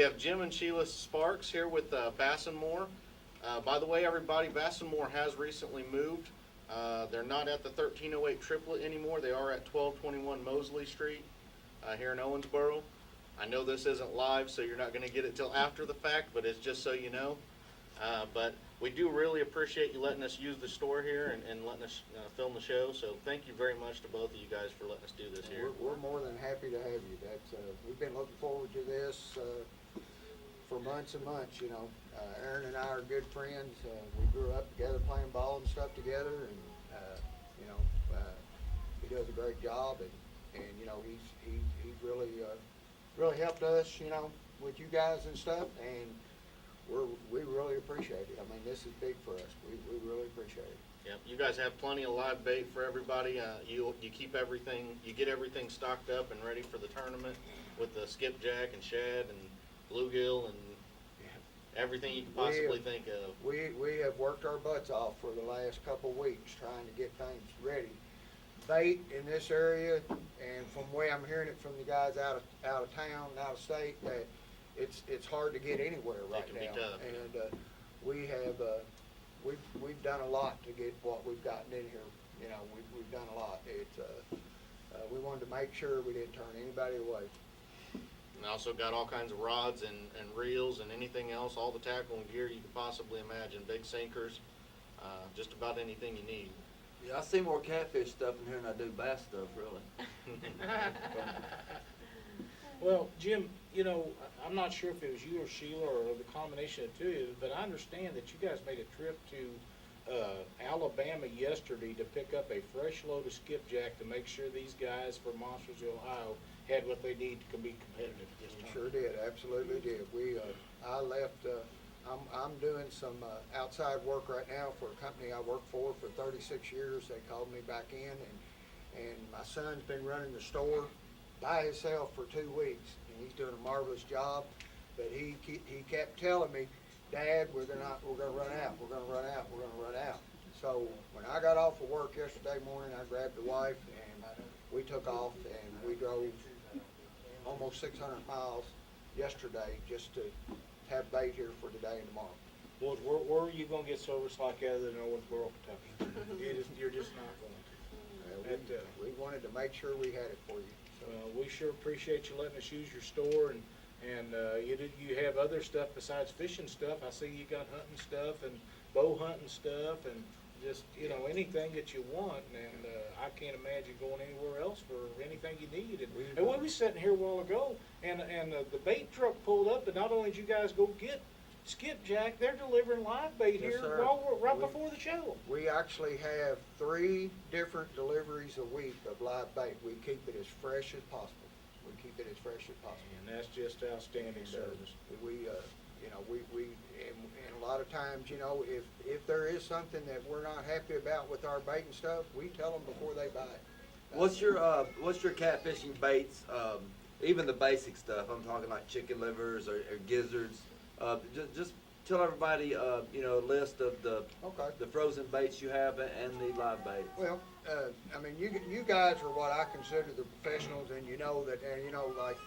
have Jim and Sheila Sparks here with Bass and More. By the way, everybody, Bass and More has recently moved. They're not at the 1308 Triplet anymore. They are at 1221 Mosley Street here in Owensboro. I know this isn't live, so you're not going to get it till after the fact, but it's just so you know. But we do really appreciate you letting us use the store here and letting us film the show. So thank you very much to both of you guys for letting us do this here. We're more than happy to have you. We've been looking forward to this for months and months. You know, Aaron and I are good friends. We grew up together playing ball and stuff together, and you know, he does a great job, and you know, he's really helped us, you know, with you guys and stuff, and we really appreciate it. I mean, this is big for us. We really appreciate it. Yep, you guys have plenty of live bait for everybody. You keep everything, you get everything stocked up and ready for the tournament with the skipjack and shad and bluegill and everything you can possibly think of. We have worked our butts off for the last couple of weeks trying to get things ready. Bait in this area, and from the way I'm hearing it from the guys out of town, out of state, that it's hard to get anywhere right now. It can be tough. And we've done a lot to get what we've gotten in here. You know, we've done a lot. We wanted to make sure we didn't turn anybody away. And also got all kinds of rods and reels and anything else, all the tackle and gear you could possibly imagine, big sinkers, just about anything you need. Yeah, I see more catfish stuff in here than I do bass stuff, really. Well, Jim, you know, I'm not sure if it was you or Sheila or the combination of two, but I understand that you guys made a trip to Alabama yesterday to pick up a fresh load of skipjack to make sure these guys from Monstersville, Ohio, had what they need to be competitive at this We time. sure did, absolutely did. I left. I'm doing some outside work right now for a company I worked for 36 years. They called me back in, and my son's been running the store by himself for 2 weeks, and he's doing a marvelous job. But he kept telling me, Dad, we're gonna run out. We're gonna run out. We're gonna run out. So when I got off of work yesterday morning, I grabbed the wife and we took off, and we drove almost 600 miles yesterday just to have bait here for today and tomorrow. Well, where are you going to get service like other than Owensboro, Kentucky? You're just not going to. We wanted to make sure we had it for you. So. We sure appreciate you letting us use your store, and you have other stuff besides fishing stuff. I see you got hunting stuff and bow hunting stuff and just, you know, anything that you want, and I can't imagine going anywhere else for anything you need. And we were sitting here a while ago, and the bait truck pulled up, and not only did you guys go get skipjack, they're delivering live bait Yes, here sir. right before the show. We actually have 3 different deliveries a week of live bait. We keep it as fresh as possible. And that's just outstanding service. And a lot of times, you know, if there is something that we're not happy about with our bait and stuff, we tell them before they buy it. What's your catfishing baits? Even the basic stuff. I'm talking like chicken livers or gizzards. Just tell everybody, you know, a list of the frozen baits you have and the live baits. Well, I mean, you guys are what I consider the professionals, and you know that, and you know, like,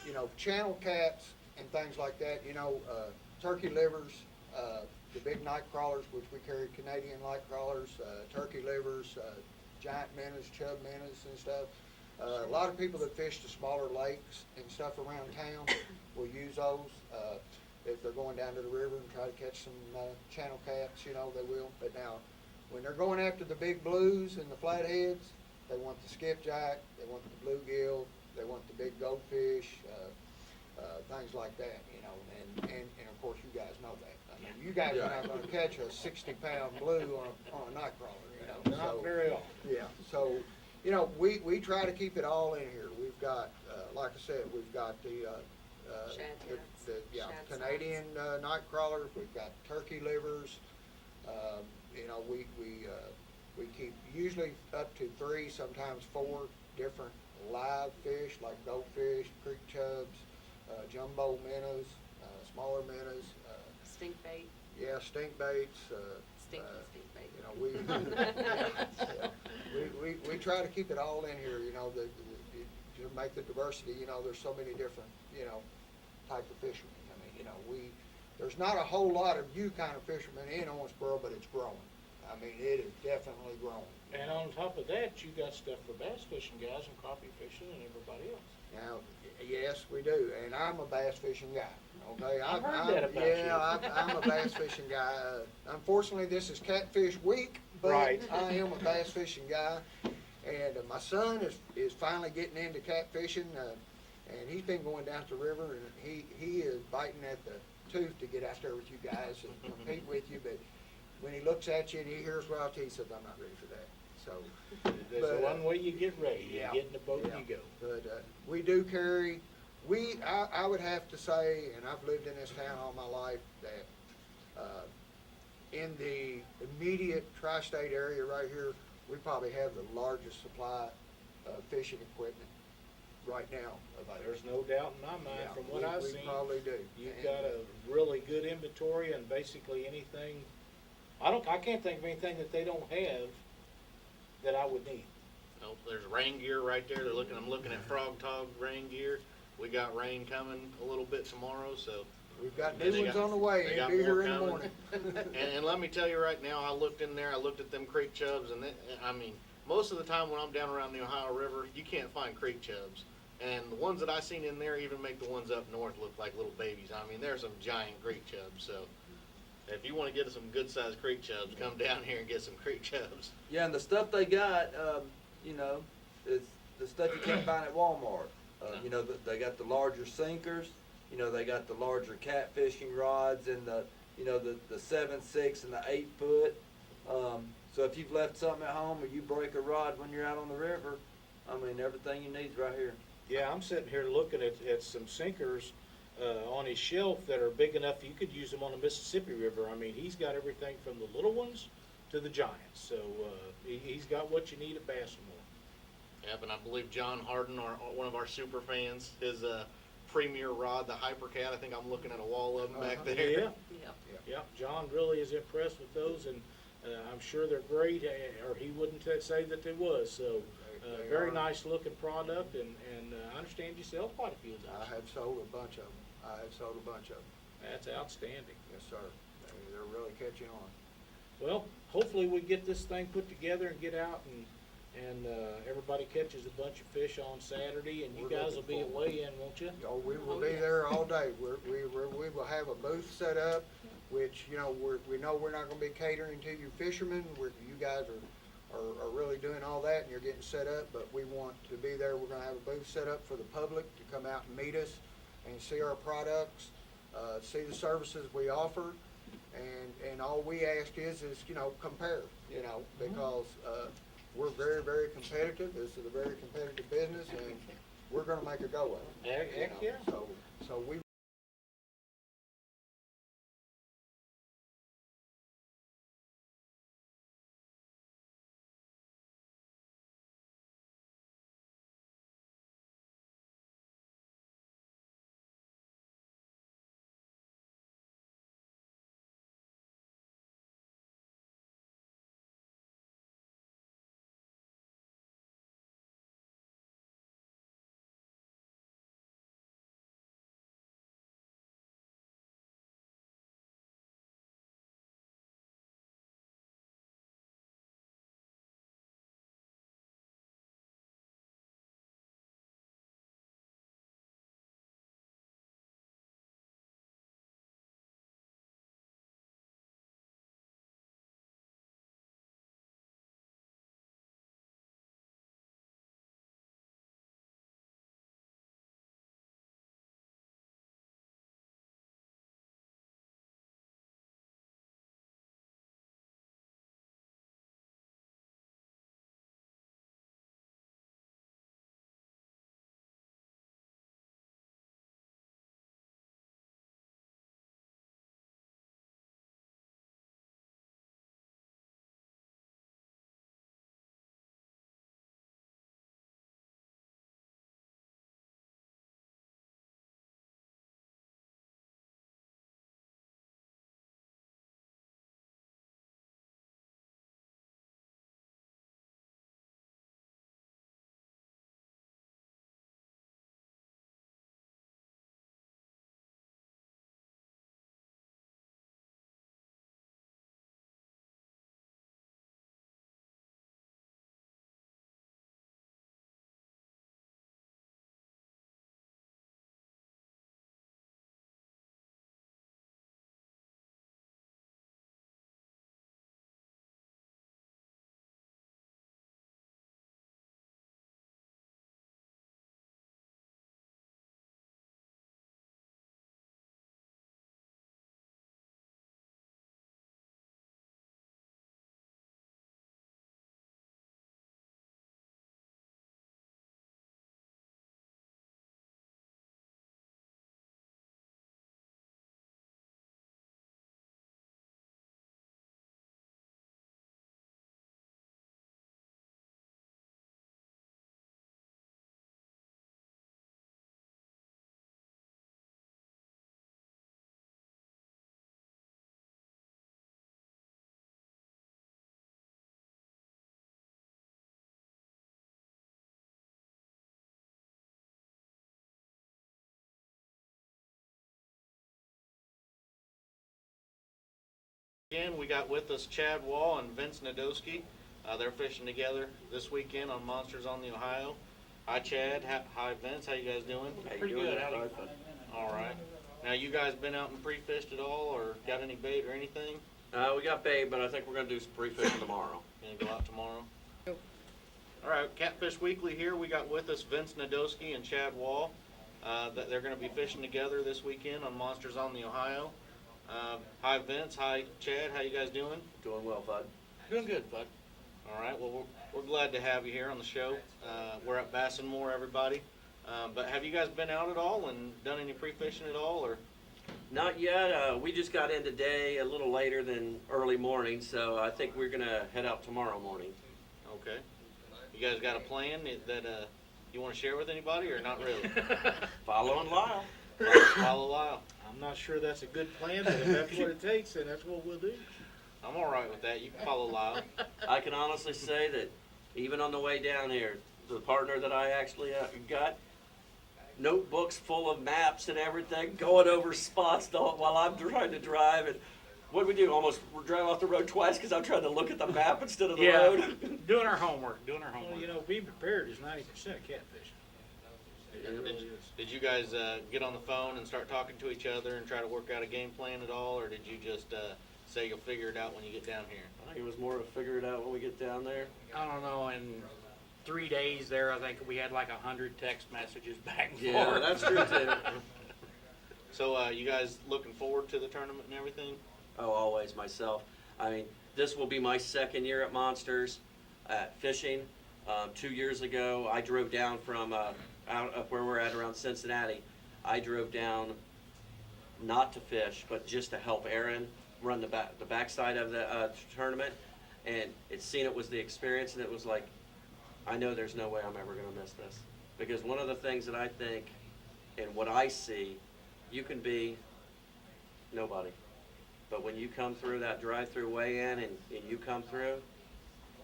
you know, channel cats and things like that. You know, turkey livers, the big night crawlers, which we carry Canadian night crawlers, turkey livers, giant minnows, chub minnows, and stuff. A lot of people that fish the smaller lakes and stuff around town will use those. If they're going down to the river and try to catch some channel cats, you know, they will. But now, when they're going after the big blues and the flatheads, they want the skipjack, they want the bluegill, they want the big goldfish, things like that, you know. And of course, you guys know that. I mean, you guys are not going to catch a 60-pound blue on a night crawler, you know. Not very often. Yeah. So, you know, we try to keep it all in here. We've got, like I said, we've got the Canadian night crawlers. We've got turkey livers. You know, we keep usually up to 3, sometimes 4 different live fish like goldfish, creek chubs, jumbo minnows, smaller minnows. Stink bait. Yeah, stink baits. Stink bait. You know, we try to keep it all in here. You know, to make the diversity. You know, there's so many different, you know, type of fishermen. I mean, there's not a whole lot of you kind of fishermen in Owensboro, but it's growing. I mean, it is definitely growing. And on top of that, you got stuff for bass fishing guys and crappie fishing and everybody else. Now, yes, we do, and I'm a bass fishing guy, okay? I've heard that about you. Yeah, I'm a bass fishing guy. Unfortunately, this is Catfish Week, but Right. I am a bass fishing guy. And my son is finally getting into catfishing, and he's been going down to the river, and he is biting at the tooth to get out there with you guys and compete with you, but when he looks at you and he hears royalty, he says, I'm not ready for that, so. There's but, one way you get ready. You yeah, get in the boat yeah. and you go. But we do carry, I would have to say, and I've lived in this town all my life, that in the immediate tri-state area right here, we probably have the largest supply of fishing equipment right now available. There's no doubt in my mind, Yeah, from what I've we seen, probably do. you've And, got a really good inventory and basically anything, I can't think of anything that they don't have that I would need. Nope, there's rain gear right there. I'm looking at Frog Tog rain gear. We got rain coming a little bit tomorrow, so. We've got And new they ones got- on the way, they and got be more here in the coming. morning. And let me tell you right now, I looked in there, I looked at them creek chubs, and I mean, most of the time when I'm down around the Ohio River, you can't find creek chubs. And the ones that I seen in there even make the ones up north look like little babies. I mean, there's some giant creek chubs, so if you wanna get some good-sized creek chubs, come down here and get some creek chubs. Yeah, and the stuff they got, is the stuff you can't find at Walmart. They got the larger sinkers, they got the larger catfishing rods and the 7, 6, and the 8 foot. So if you've left something at home or you break a rod when you're out on the river, I mean, everything you need's right here. Yeah, I'm sitting here looking at some sinkers on his shelf that are big enough you could use them on the Mississippi River. I mean, he's got everything from the little ones to the giants. So he's got what you need at Bassmore. Yep, and I believe John Harden, one of our super fans, his premier rod, the Hypercat. I think I'm looking at a wall of them back there. Yeah, Yeah. yeah. John really is impressed with those, and I'm sure they're great, or he wouldn't say that they was. So They very are. nice looking product, and I understand you sell quite a few of I those. have sold a bunch of them. That's outstanding. Yes, sir. They're really catching on. Well, hopefully we get this thing put together and get out and everybody catches a bunch of fish on Saturday, and you We're guys will looking be forward. away in, won't you? Oh, we will Oh, be yes. there all day. We will have a booth set up, which, we know we're not gonna be catering to you fishermen. You guys are really doing all that and you're getting set up, but we want to be there. We're gonna have a booth set up for the public to come out and meet us and see our products, see the services we offer. And all we ask is, compare, because, we're very, very competitive. This is a very competitive business and we're gonna make a go of it. Heck yeah. So we Again, we got with us Chad Waugh and Vince Nadosky. They're fishing together this weekend on Monsters on the Ohio. Hi, Chad. Hi, Vince. How you guys doing? Pretty good. How do you? All right. Now, you guys been out and pre-fished at all, or got any bait or anything? We got bait, but I think we're gonna do some pre-fishing tomorrow. Gonna go out tomorrow? All right, Catfish Weekly here. We got with us Vince Nadosky and Chad Waugh. That they're going to be fishing together this weekend on Monsters on the Ohio. Hi, Vince. Hi, Chad. How you guys doing? Doing well, bud. Doing good, bud. All right. Well, we're glad to have you here on the show. We're at Bass and More, everybody. But have you guys been out at all and done any pre-fishing at all, or? Not yet. We just got in today a little later than early morning, so I think we're gonna head out tomorrow morning. Okay. You guys got a plan that you want to share with anybody, or not really? Following Lyle. Follow Lyle. I'm not sure that's a good plan, but if that's what it takes, then that's what we'll do. I'm all right with that. You can follow Lyle. I can honestly say that even on the way down here, the partner that I actually got, notebooks full of maps and everything, going over spots while I'm trying to drive. And what we do? Almost we're driving off the road twice because I'm trying to look at the map instead of the road. Doing our homework, Well, you know, being prepared is 90% of catfishing. It really is. Did you guys get on the phone and start talking to each other and try to work out a game plan at all, or did you just say you'll figure it out when you get down here? I think it was more to figure it out when we get down there. I don't know, in 3 days there, I think we had like 100 text messages back and Yeah, forth. that's true too. So you guys looking forward to the tournament and everything? Oh, always myself. I mean, this will be my second year at Monsters fishing. 2 years ago, I drove down from out up where we're at around Cincinnati. I drove down not to fish, but just to help Aaron run the backside of the tournament. And it was the experience, and it was like, I know there's no way I'm ever going to miss this. Because one of the things that I think, and what I see, you can be nobody. But when you come through that drive-through weigh-in and you come through,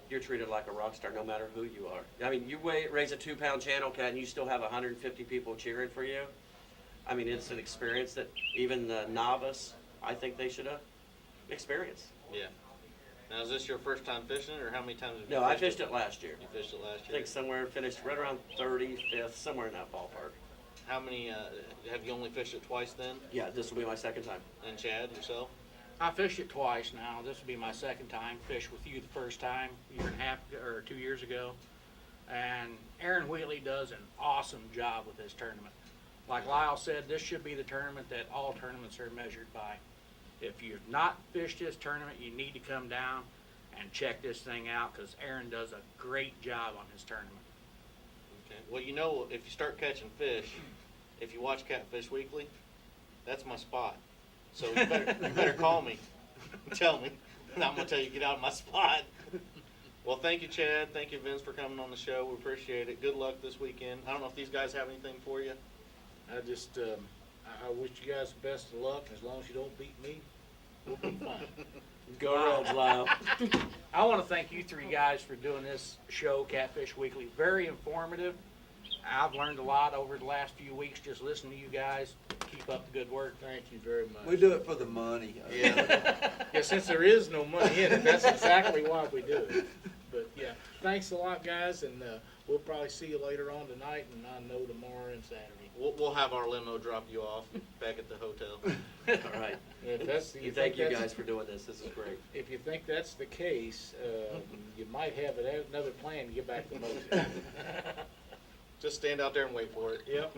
you're treated like a rock star no matter who you are. I mean, you raise a 2-pound channel cat and you still have 150 people cheering for you. I mean, it's an experience that even the novice, I think they should experience. Yeah. Now, is this your first time fishing, or how many times have you No, I fished fished it last year. You fished it last I year? think somewhere finished right around 35th, somewhere in that ballpark. How many, have you only fished it twice then? Yeah, this will be my second time. And Chad, yourself? I fished it twice now. This will be my second time. Fished with you the first time, 2 years ago. And Aaron Wheatley does an awesome job with this tournament. Like Lyle said, this should be the tournament that all tournaments are measured by. If you've not fished this tournament, you need to come down and check this thing out, because Aaron does a great job on his tournament. Okay. Well, you know, if you start catching fish, if you watch Catfish Weekly, that's my spot. So you better call me and tell me. And I'm going to tell you, get out of my spot. Well, thank you, Chad. Thank you, Vince, for coming on the show. We appreciate it. Good luck this weekend. I don't know if these guys have anything for you. I just, I wish you guys the best of luck. As long as you don't beat me, we'll be fine. Go Reds, Lyle. I want to thank you three guys for doing this show, Catfish Weekly. Very informative. I've learned a lot over the last few weeks just listening to you guys. Keep up the good work. Thank you very much. We do it for the money. Yeah. Yeah, since there is no money in it, that's exactly why we do it. But yeah, thanks a lot, guys, and we'll probably see you later on tonight, and I know tomorrow and Saturday. We'll have our limo drop you off back at the hotel. All right. If that's, Thank you guys for doing this. This is great. If you think that's the case, you might have another plan to get back to Moses. Just stand out there and wait for it. Yep.